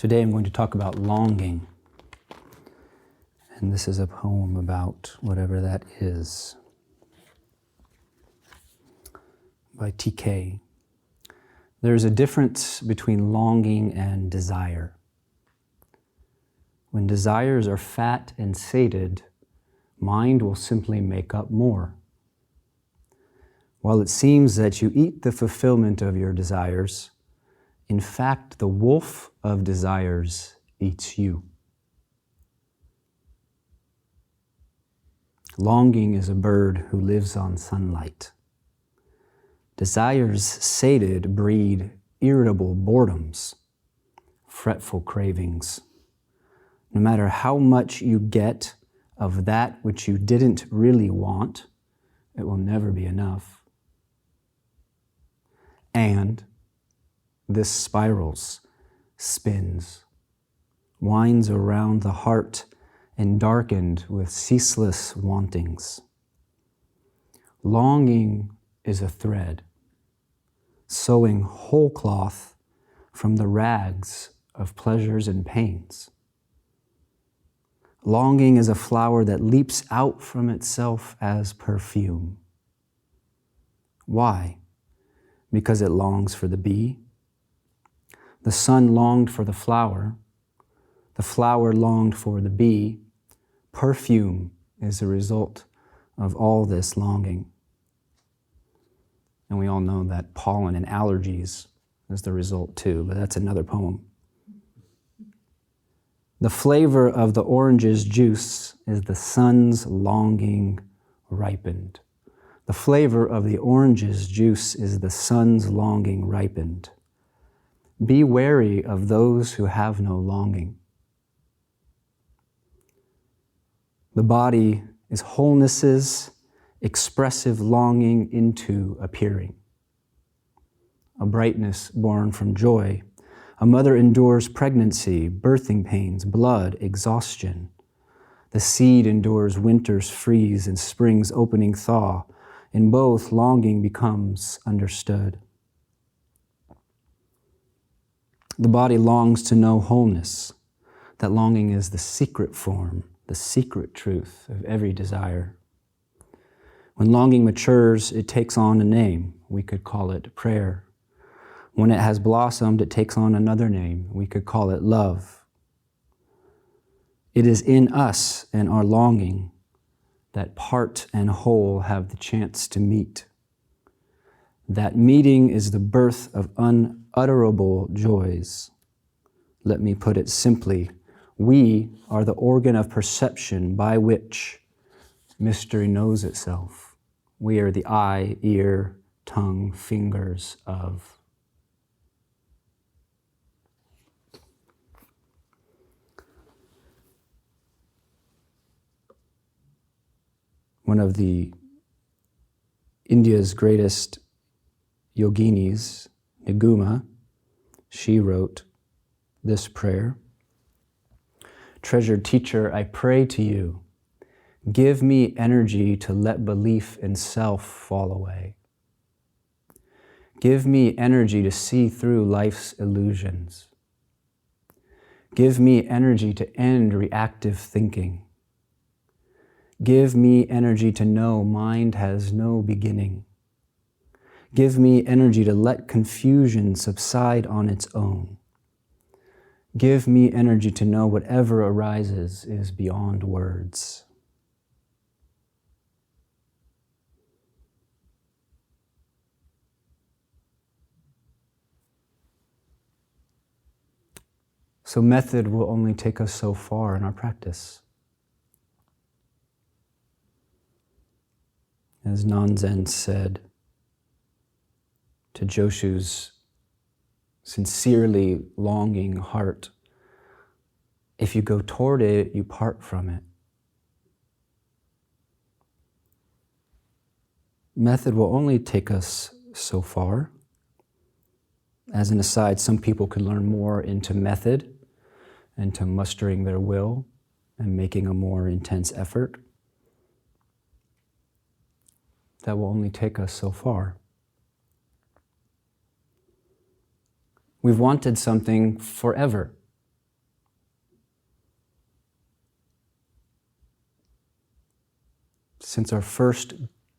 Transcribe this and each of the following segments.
Today I'm going to talk about longing. And this is a poem about whatever that is, by TK. There's a difference between longing and desire. When desires are fat and sated, mind will simply make up more. While it seems that you eat the fulfillment of your desires, in fact, the wolf of desires eats you. Longing is a bird who lives on sunlight. Desires sated breed irritable boredoms, fretful cravings. No matter how much you get of that which you didn't really want, it will never be enough. And this spirals, spins, winds around the heart and darkened with ceaseless wantings. Longing is a thread, sewing whole cloth from the rags of pleasures and pains. Longing is a flower that leaps out from itself as perfume. Why? Because it longs for the bee. The sun longed for the flower longed for the bee. Perfume is the result of all this longing. And we all know that pollen and allergies is the result too, but that's another poem. The flavor of the orange's juice is the sun's longing ripened. The flavor of the orange's juice is the sun's longing ripened. Be wary of those who have no longing. The body is wholeness's expressive longing into appearing. A brightness born from joy. A mother endures pregnancy, birthing pains, blood, exhaustion. The seed endures winter's freeze and spring's opening thaw. In both, longing becomes understood. The body longs to know wholeness. That longing is the secret form, the secret truth of every desire. When longing matures, it takes on a name. We could call it prayer. When it has blossomed, it takes on another name. We could call it love. It is in us and our longing that part and whole have the chance to meet. That meeting is the birth of unutterable joys. Let me put it simply. We are the organ of perception by which mystery knows itself. We are the eye, ear, tongue, fingers of. One of the India's greatest yoginis, Niguma, she wrote this prayer. Treasured teacher, I pray to you, give me energy to let belief in self fall away. Give me energy to see through life's illusions. Give me energy to end reactive thinking. Give me energy to know mind has no beginning. Give me energy to let confusion subside on its own. Give me energy to know whatever arises is beyond words. So method will only take us so far in our practice. As Nanzen said to Joshu's sincerely longing heart, if you go toward it, you part from it. Method will only take us so far. As an aside, some people could learn more into method and to mustering their will and making a more intense effort. That will only take us so far. We've wanted something forever. Since our first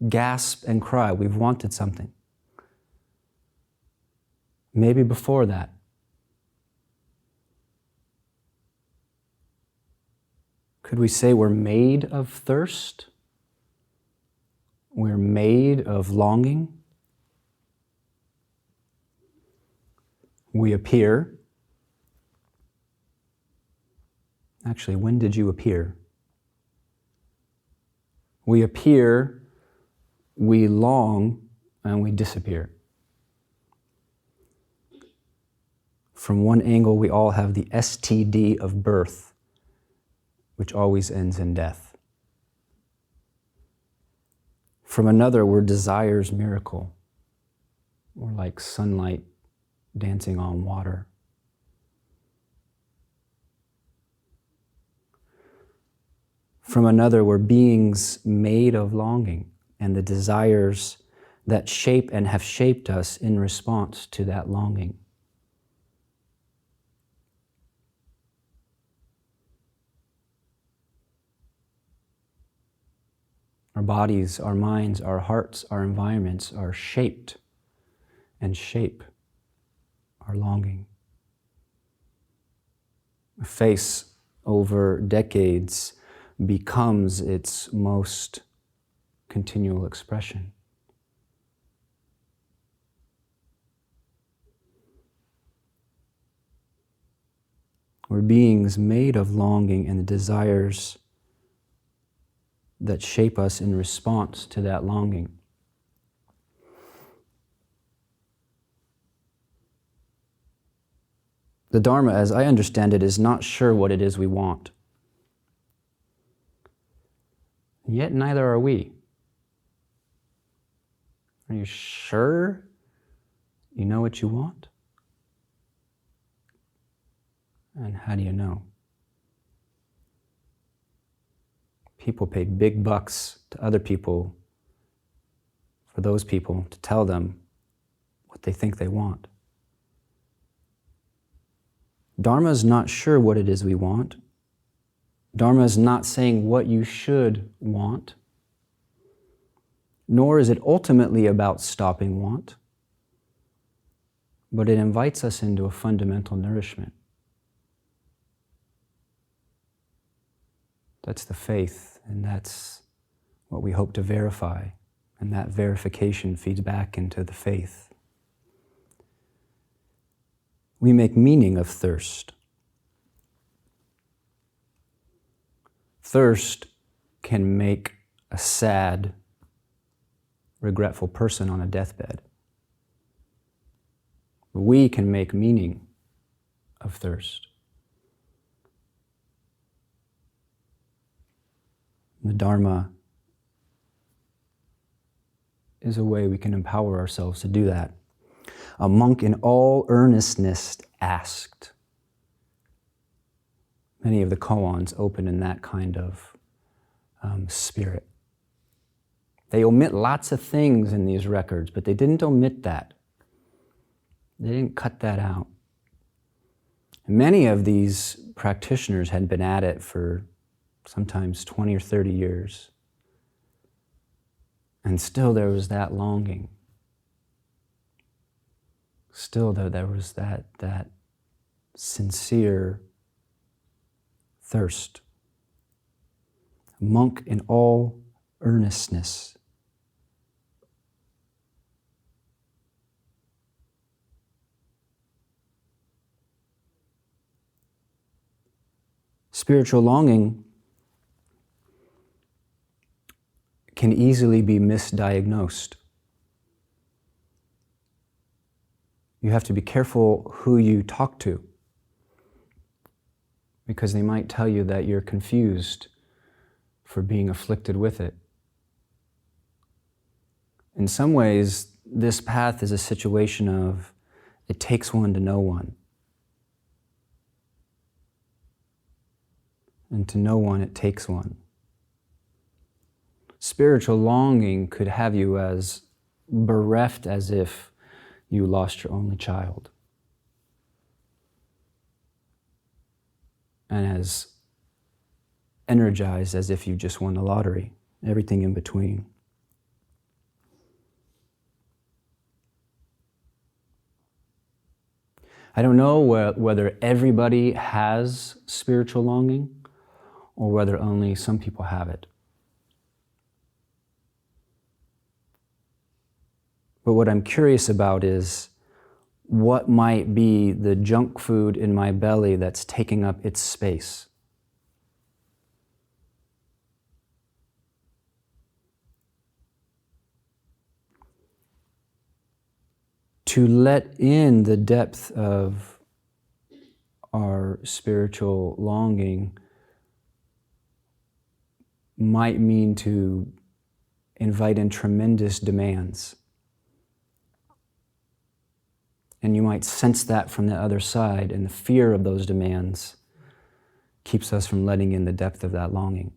gasp and cry, we've wanted something. Maybe before that. Could we say we're made of thirst? We're made of longing? We appear. Actually, when did you appear? We appear, we long, and we disappear. From one angle, we all have the STD of birth, which always ends in death. From another, we're desire's miracle. We're like sunlight dancing on water. From another, we're beings made of longing and the desires that shape and have shaped us in response to that longing. Our bodies, our minds, our hearts, our environments are shaped and shape our longing. A face over decades becomes its most continual expression. We're beings made of longing and the desires that shape us in response to that longing. The Dharma, as I understand it, is not sure what it is we want. Yet neither are we. Are you sure you know what you want? And how do you know? People pay big bucks to other people for those people to tell them what they think they want. Dharma is not sure what it is we want. Dharma is not saying what you should want, nor is it ultimately about stopping want, but it invites us into a fundamental nourishment. That's the faith, and that's what we hope to verify, and that verification feeds back into the faith. We make meaning of thirst. Thirst can make a sad, regretful person on a deathbed. We can make meaning of thirst. The Dharma is a way we can empower ourselves to do that. A monk in all earnestness asked. Many of the koans open in that kind of spirit. They omit lots of things in these records, but they didn't omit that. They didn't cut that out. And many of these practitioners had been at it for sometimes 20 or 30 years. And still there was that longing. Still there was that sincere thirst. A monk in all earnestness. Spiritual longing can easily be misdiagnosed. You have to be careful who you talk to, because they might tell you that you're confused for being afflicted with it. In some ways, this path is a situation of it takes one to know one. And to know one, it takes one. Spiritual longing could have you as bereft as if you lost your only child. And as energized as if you just won the lottery. everything in between. I don't know whether everybody has spiritual longing or whether only some people have it. But what I'm curious about is what might be the junk food in my belly that's taking up its space. To let in the depth of our spiritual longing might mean to invite in tremendous demands. And you might sense that from the other side, and the fear of those demands keeps us from letting in the depth of that longing.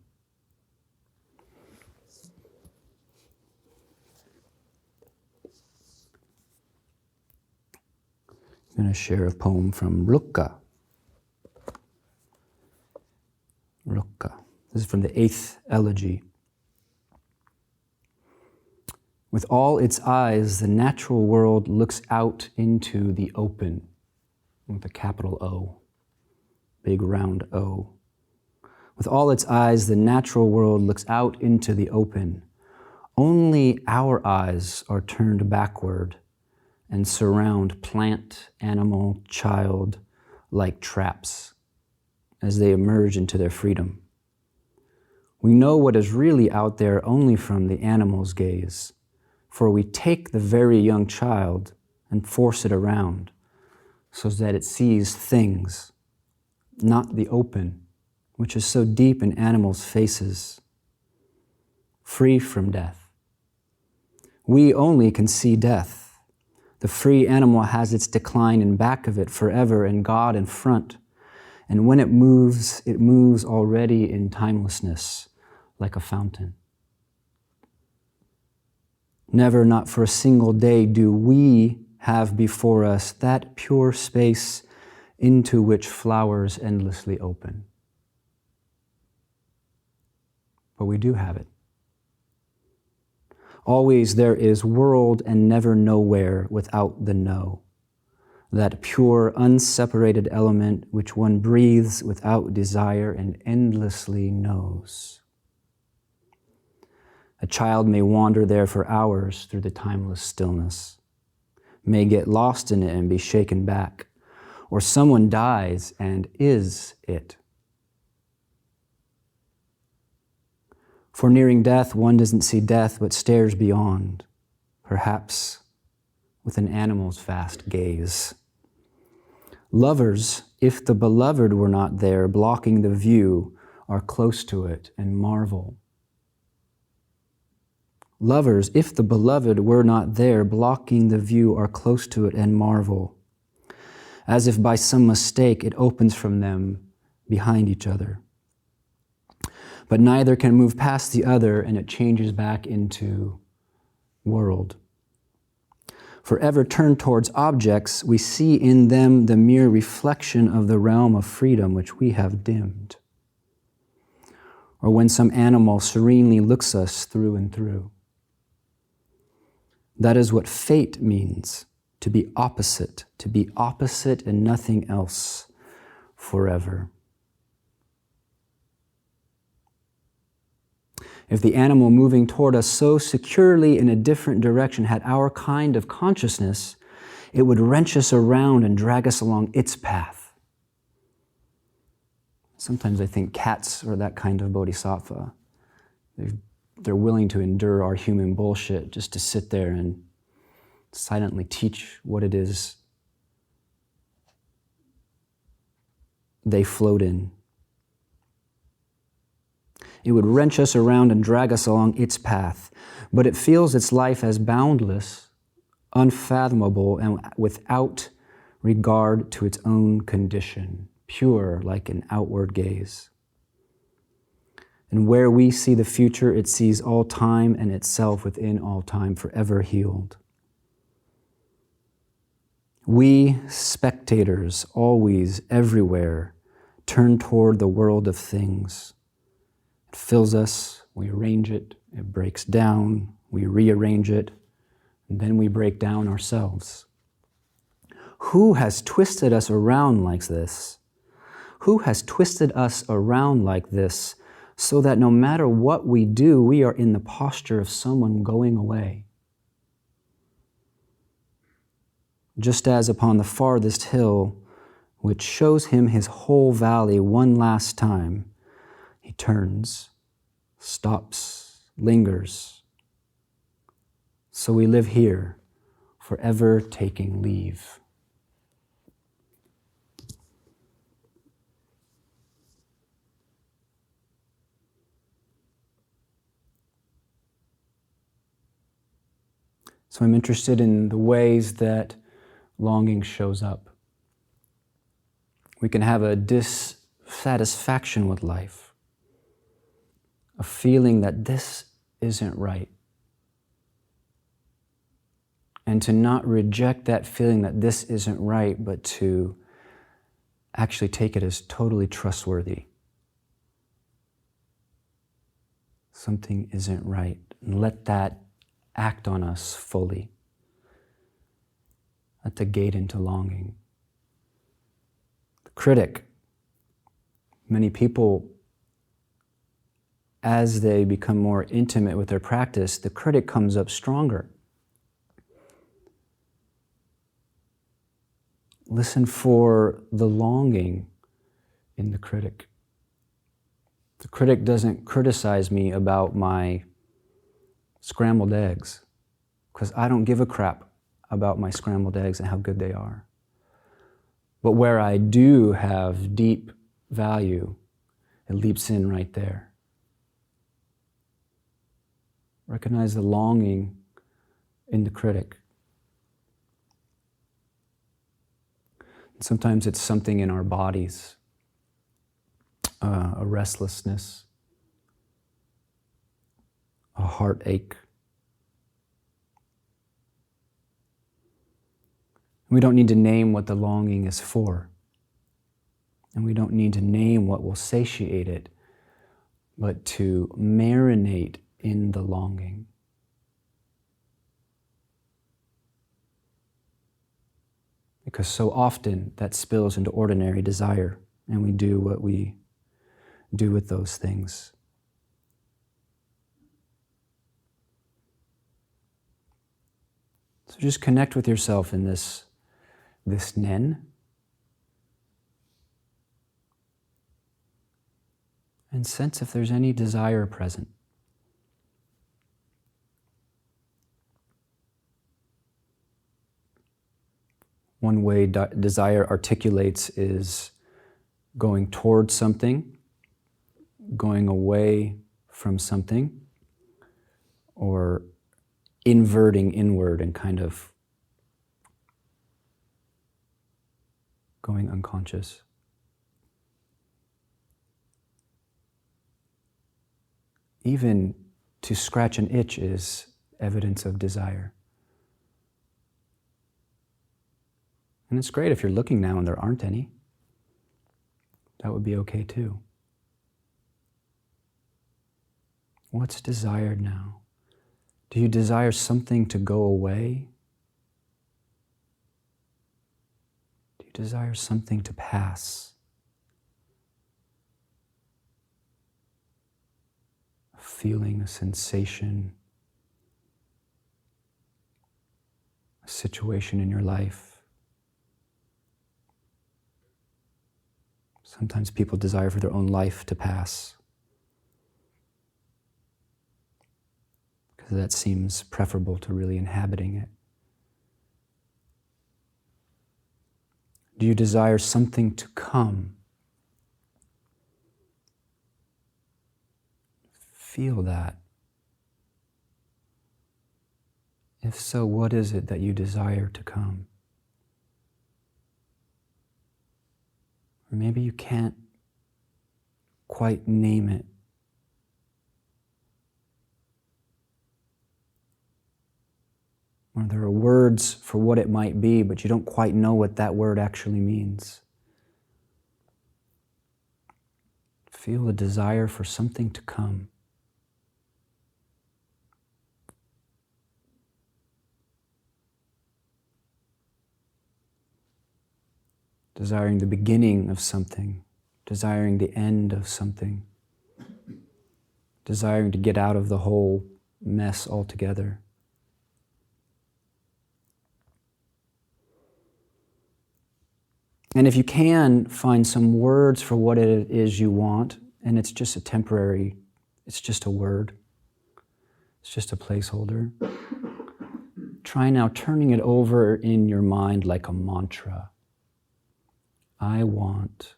I'm going to share a poem from Rukka. This is from the 8th elegy. With all its eyes, the natural world looks out into the open, with a capital O, big round O. With all its eyes, the natural world looks out into the open. Only our eyes are turned backward and surround plant, animal, child like traps as they emerge into their freedom. We know what is really out there only from the animal's gaze, for we take the very young child and force it around so that it sees things, not the open, which is so deep in animals' faces, free from death. We only can see death. The free animal has its decline in back of it forever and God in front. And when it moves already in timelessness, like a fountain. Never, not for a single day, do we have before us that pure space into which flowers endlessly open. But we do have it. Always there is world and never nowhere without the no. That pure, unseparated element which one breathes without desire and endlessly knows. A child may wander there for hours through the timeless stillness, may get lost in it and be shaken back, or someone dies and is it. For nearing death, one doesn't see death but stares beyond, perhaps with an animal's vast gaze. Lovers, if the beloved were not there blocking the view, are close to it and marvel. Lovers, if the beloved were not there blocking the view, are close to it and marvel. As if by some mistake it opens from them behind each other. But neither can move past the other, and it changes back into world. Forever turned towards objects, we see in them the mere reflection of the realm of freedom which we have dimmed. Or when some animal serenely looks us through and through. That is what fate means, to be opposite and nothing else forever. If the animal moving toward us so securely in a different direction had our kind of consciousness, it would wrench us around and drag us along its path. Sometimes I think cats are that kind of bodhisattva. They're willing to endure our human bullshit just to sit there and silently teach what it is they float in. It would wrench us around and drag us along its path, but it feels its life as boundless, unfathomable, and without regard to its own condition, pure like an outward gaze. And where we see the future, it sees all time and itself within all time, forever healed. We, spectators, always, everywhere, turn toward the world of things. It fills us we arrange it, it breaks down, we rearrange it, and then we break down ourselves. Who has twisted us around like this? Who has twisted us around like this so that no matter what we do, we are in the posture of someone going away? Just as upon the farthest hill, which shows him his whole valley one last time, he turns, stops, lingers. So we live here, forever taking leave. So I'm interested in the ways that longing shows up. We can have a dissatisfaction with life, a feeling that this isn't right. And to not reject that feeling that this isn't right, but to actually take it as totally trustworthy. Something isn't right. And let that act on us fully. At the gate into longing. The critic. Many people, as they become more intimate with their practice, the critic comes up stronger. Listen for the longing in the critic. The critic doesn't criticize me about my scrambled eggs, because I don't give a crap about my scrambled eggs and how good they are. But where I do have deep value, it leaps in right there. Recognize the longing in the critic. Sometimes it's something in our bodies, a restlessness, a heartache. We don't need to name what the longing is for. And we don't need to name what will satiate it, but to marinate in the longing. Because so often that spills into ordinary desire, and we do what we do with those things. So just connect with yourself in this nen. And sense if there's any desire present. One way desire articulates is going towards something, going away from something, or inverting inward and kind of going unconscious. Even to scratch an itch is evidence of desire. And it's great if you're looking now and there aren't any. That would be okay too. What's desired now? Do you desire something to go away? Do you desire something to pass? A feeling, a sensation, a situation in your life. Sometimes people desire for their own life to pass, because that seems preferable to really inhabiting it. Do you desire something to come? Feel that. If so, what is it that you desire to come? Or maybe you can't quite name it. Or there are words for what it might be, but you don't quite know what that word actually means. Feel a desire for something to come. desiring the beginning of something, desiring the end of something, desiring to get out of the whole mess altogether. And if you can, find some words for what it is you want, and it's just it's just a word. It's just a placeholder. Try now turning it over in your mind like a mantra. I want,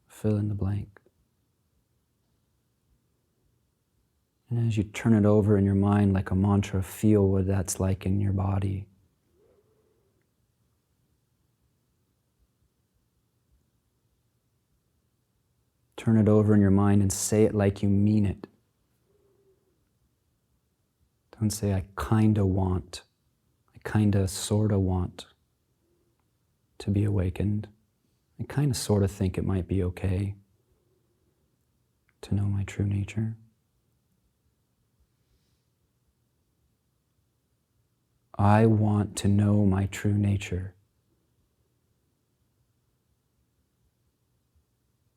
fill in the blank. And as you turn it over in your mind like a mantra, feel what that's like in your body. Turn it over in your mind and say it like you mean it. Don't say, I kinda want, I kinda sorta want to be awakened. I kinda sorta think it might be okay to know my true nature. I want to know my true nature.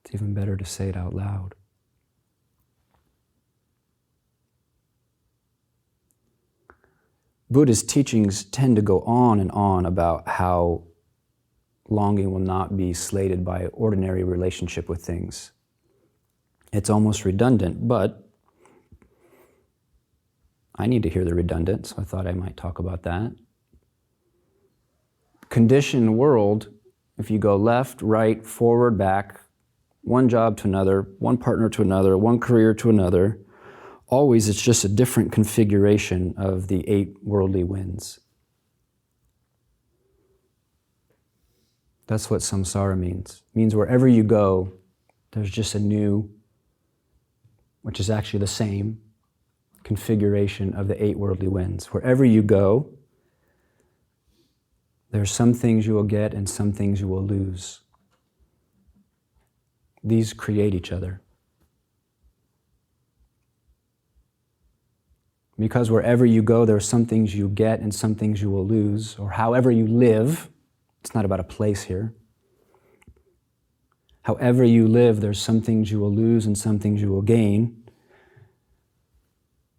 It's even better to say it out loud. Buddha's teachings tend to go on and on about how longing will not be slated by ordinary relationship with things. It's almost redundant, but I need to hear the redundant, so I thought I might talk about that. Conditioned world, if you go left, right, forward, back, one job to another, one partner to another, one career to another, always it's just a different configuration of the 8 worldly winds. That's what samsara means. It means wherever you go, there's just a new, which is actually the same, configuration of the 8 worldly winds. Wherever you go, there's some things you will get and some things you will lose. These create each other. Because wherever you go, there are some things you get and some things you will lose, or however you live. It's not about a place here. However you live, there's some things you will lose and some things you will gain.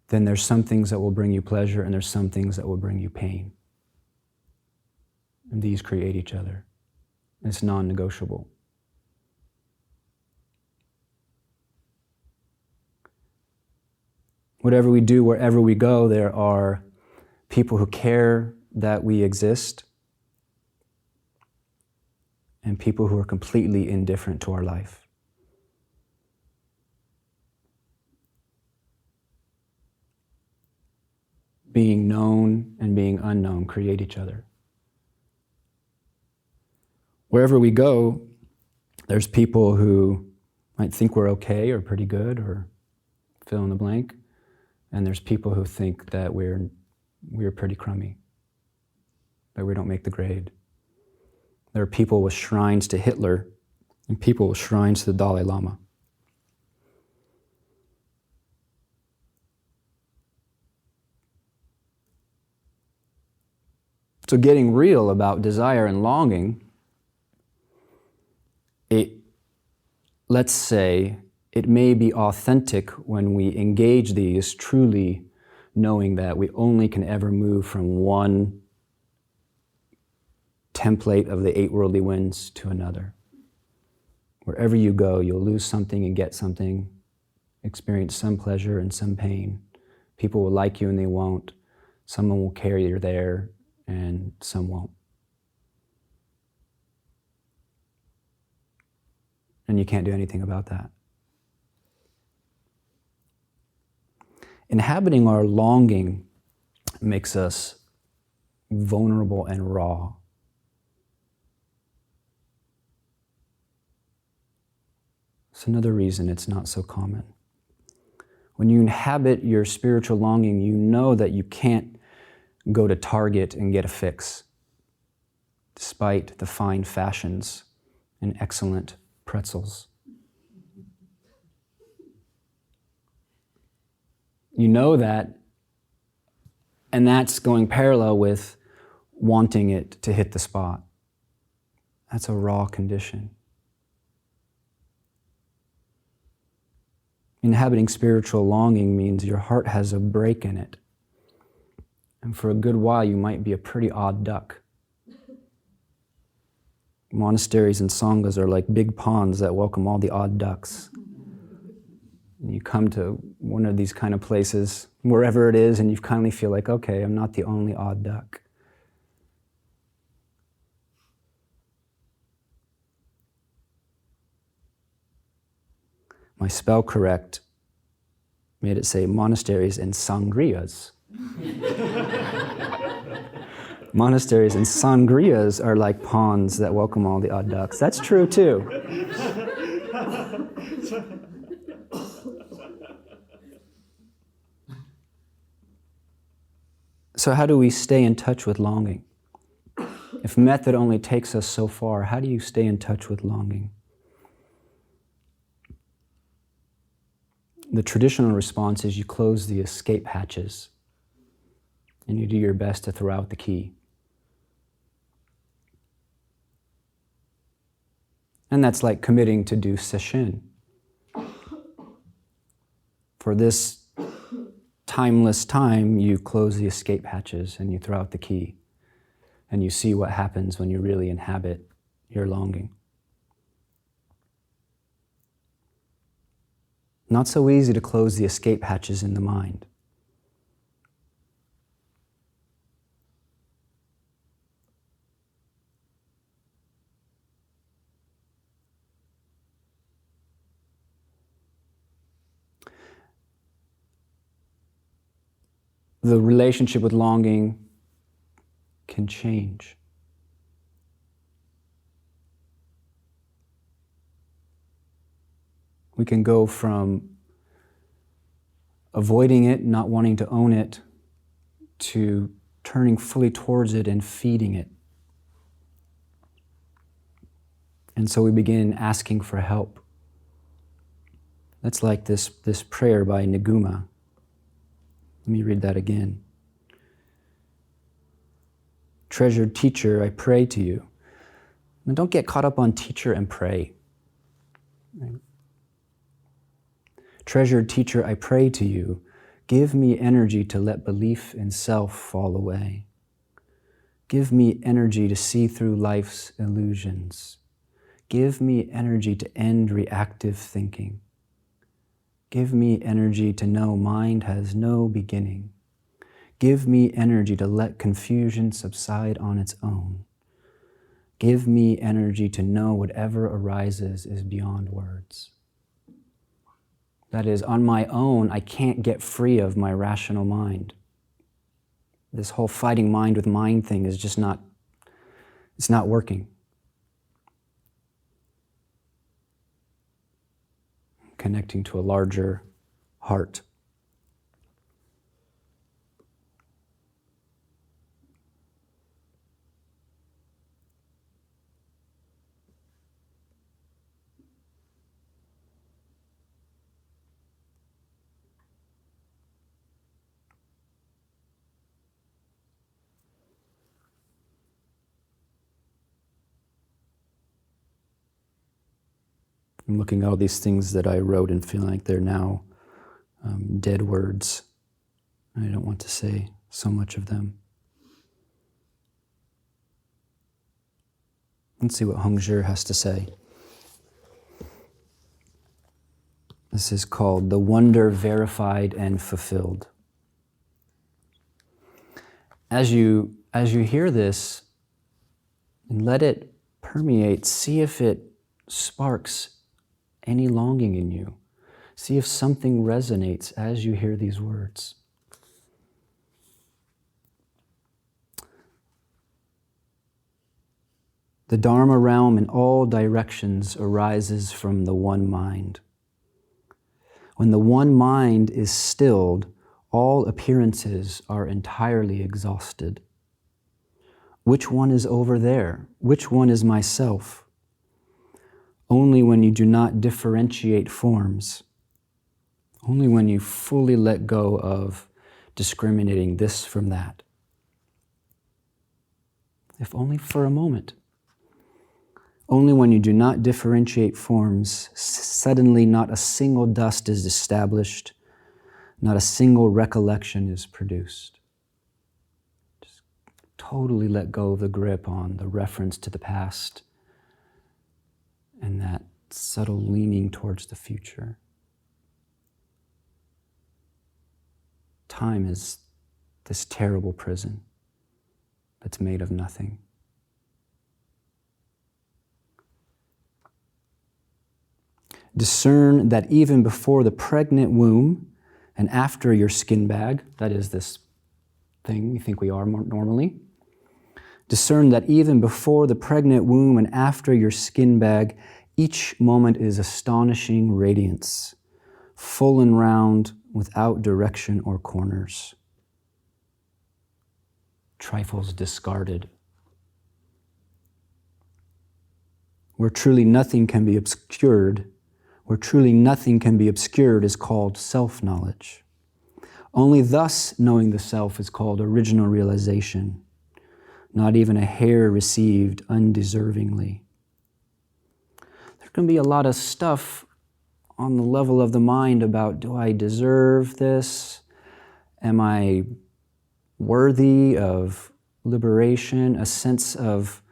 Then there's some things that will bring you pleasure and there's some things that will bring you pain. And these create each other. It's non-negotiable. Whatever we do, wherever we go, there are people who care that we exist and people who are completely indifferent to our life. Being known and being unknown create each other. Wherever we go, there's people who might think we're okay or pretty good or fill in the blank. And there's people who think that we're pretty crummy, that we don't make the grade. There are people with shrines to Hitler and people with shrines to the Dalai Lama. So getting real about desire and longing, let's say, it may be authentic when we engage these truly knowing that we only can ever move from one template of the 8 worldly winds to another. Wherever you go, you'll lose something and get something, experience some pleasure and some pain. People will like you and they won't. Someone will care you're there and some won't. And you can't do anything about that. Inhabiting our longing makes us vulnerable and raw. It's another reason it's not so common. When you inhabit your spiritual longing, you know that you can't go to Target and get a fix, despite the fine fashions and excellent pretzels. You know that, and that's going parallel with wanting it to hit the spot. That's a raw condition. Inhabiting spiritual longing means your heart has a break in it. And for a good while, you might be a pretty odd duck. Monasteries and sanghas are like big ponds that welcome all the odd ducks. And you come to one of these kind of places, wherever it is, and you kindly feel like, okay, I'm not the only odd duck. My spell correct made it say monasteries and sangrias. Monasteries and sangrias are like ponds that welcome all the odd ducks. That's true too. So how do we stay in touch with longing? If method only takes us so far, how do you stay in touch with longing? The traditional response is you close the escape hatches and you do your best to throw out the key. And that's like committing to do sesshin. For this timeless time, you close the escape hatches and you throw out the key. And you see what happens when you really inhabit your longing. Not so easy to close the escape hatches in the mind. The relationship with longing can change. We can go from avoiding it, not wanting to own it, to turning fully towards it and feeding it. And so we begin asking for help. That's like this prayer by Naguma. Let me read that again. Treasured teacher, I pray to you. Now don't get caught up on teacher and pray. Right? Treasured teacher, I pray to you. Give me energy to let belief in self fall away. Give me energy to see through life's illusions. Give me energy to end reactive thinking. Give me energy to know mind has no beginning. Give me energy to let confusion subside on its own. Give me energy to know whatever arises is beyond words. That is, on my own, I can't get free of my rational mind. This whole fighting mind with mind thing is just not, it's not working. Connecting to a larger heart. I'm looking at all these things that I wrote and feeling like they're now dead words. I don't want to say so much of them. Let's see what Hongzhi has to say. This is called The Wonder Verified and Fulfilled. As you hear this, and let it permeate, see if it sparks any longing in you. See if something resonates as you hear these words. The Dharma realm in all directions arises from the one mind. When the one mind is stilled, all appearances are entirely exhausted. Which one is over there? Which one is myself? Only when you do not differentiate forms, only when you fully let go of discriminating this from that. if only for a moment. Only when you do not differentiate forms, suddenly not a single dust is established, not a single recollection is produced. Just totally let go of the grip on the reference to the past and that subtle leaning towards the future. Time is this terrible prison that's made of nothing. Discern that even before the pregnant womb and after your skin bag, that is this thing we think we are normally, discern that even before the pregnant womb and after your skin bag, each moment is astonishing radiance, full and round, without direction or corners. Trifles discarded. Where truly nothing can be obscured, is called self-knowledge. Only thus knowing the self is called original realization, not even a hair received undeservingly. There can be a lot of stuff on the level of the mind about, do I deserve this? Am I worthy of liberation? A sense of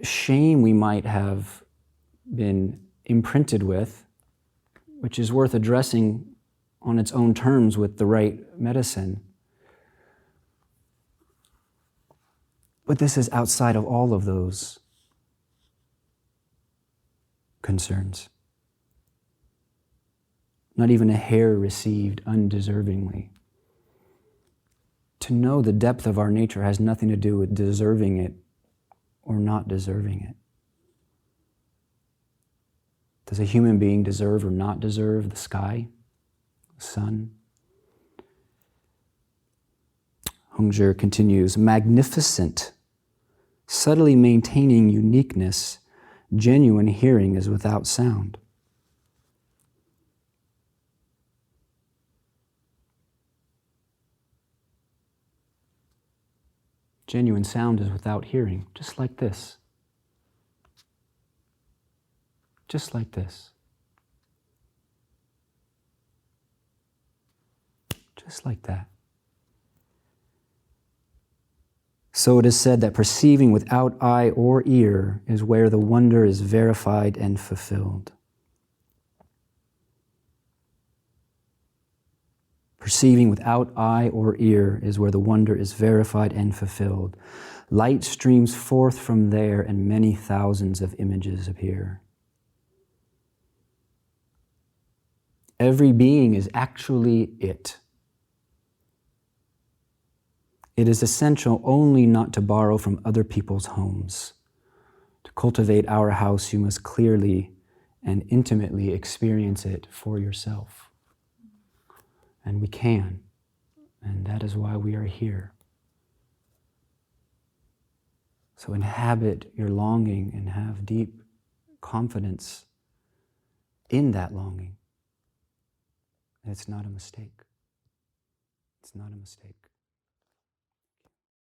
shame we might have been imprinted with, which is worth addressing on its own terms with the right medicine. But this is outside of all of those concerns. Not even a hair received undeservingly. To know the depth of our nature has nothing to do with deserving it or not deserving it. Does a human being deserve or not deserve the sky, the sun? Hongzhi continues, magnificent, subtly maintaining uniqueness, genuine hearing is without sound. Genuine sound is without hearing, just like this. Just like this. Just like that. So it is said that perceiving without eye or ear is where the wonder is verified and fulfilled. Perceiving without eye or ear is where the wonder is verified and fulfilled. Light streams forth from there and many thousands of images appear. Every being is actually it. It is essential only not to borrow from other people's homes. To cultivate our house, you must clearly and intimately experience it for yourself. And we can, and that is why we are here. So inhabit your longing and have deep confidence in that longing. It's not a mistake. It's not a mistake.